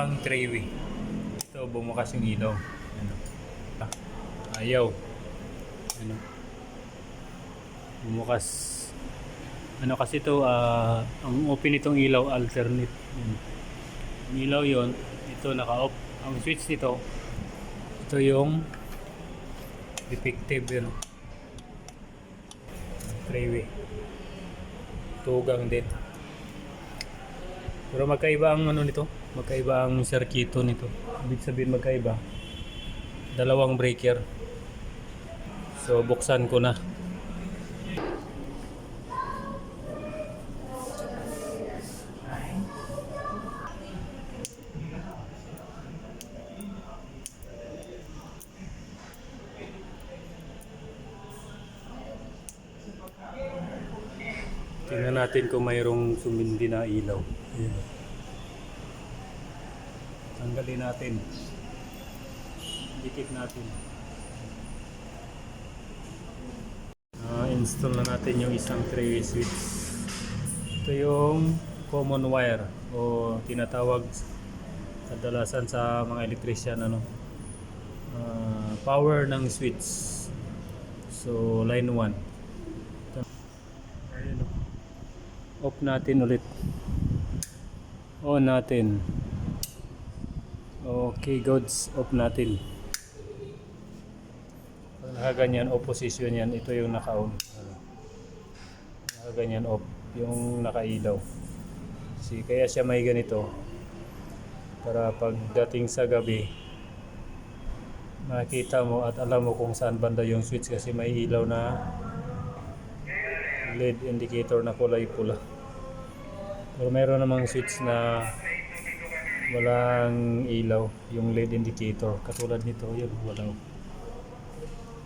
Ang three-way. Ito, bumukas yung ilaw. Ano? Ayaw. Ano? Bumukas. Ano kasi ito, ang open itong ilaw, alternate. Ang ilaw yon, ito naka-off. Ang switch nito, ito yung defective yun. Three-way. Tugang din. Pero magkaiba ang ano nito, magkaiba ang circuito nito. Ibig sabihin magkaiba. Dalawang breaker. So buksan ko na. Tingnan natin kung mayroong sumindi na ilaw. Ayan. Tanggalin natin. Dikit natin. Install na natin yung isang three-way switch. Ito yung common wire o tinatawag kadalasan sa mga electrician power ng switch. So line 1. Ayan. Off natin ulit. On natin. Okay, goods. Off natin. Pag nakaganyan, opposition yan. Ito yung naka-on. Nakaganyan off. Yung nakailaw. Kaya siya may ganito. Para pagdating sa gabi, makita mo at alam mo kung saan banda yung switch kasi may ilaw na LED indicator na kulay pula. Pero mayroon namang switch na walang ilaw, yung LED indicator. Katulad nito, yun, walang.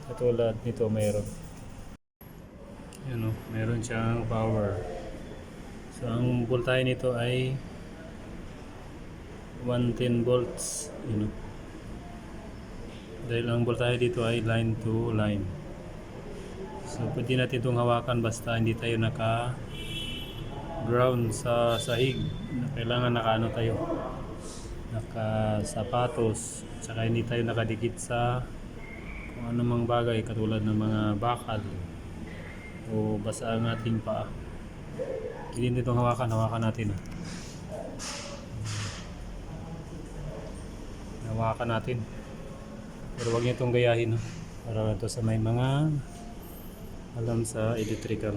Katulad nito, mayroon. Yun o, mayroon siyang power. So, ang voltahe nito ay 110 volts. Yun o. Dahil ang voltahe dito ay line to line. So, pwede natin itong hawakan basta hindi tayo naka-ground sa sahig. Kailangan naka-ano tayo. Naka-sapatos. Tsaka hindi tayo nakadikit sa kung anumang bagay katulad ng mga bakal o basa ang ating paa. Hindi itong hawakan natin. Hawakan natin. Pero huwag niyo itong gayahin. Para ito sa may mga alam sa electrical.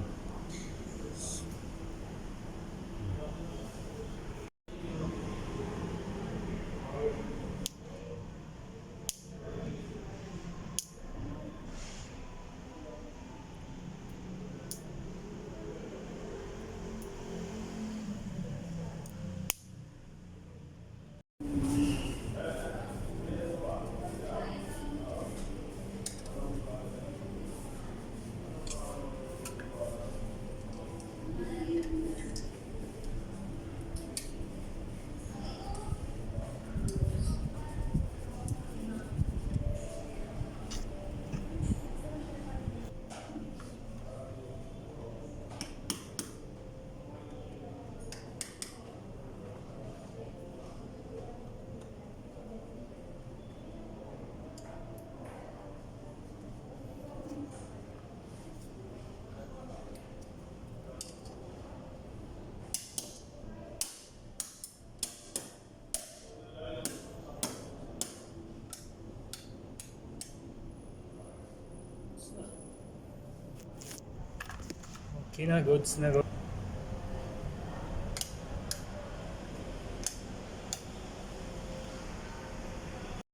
Okay na, goods na goods.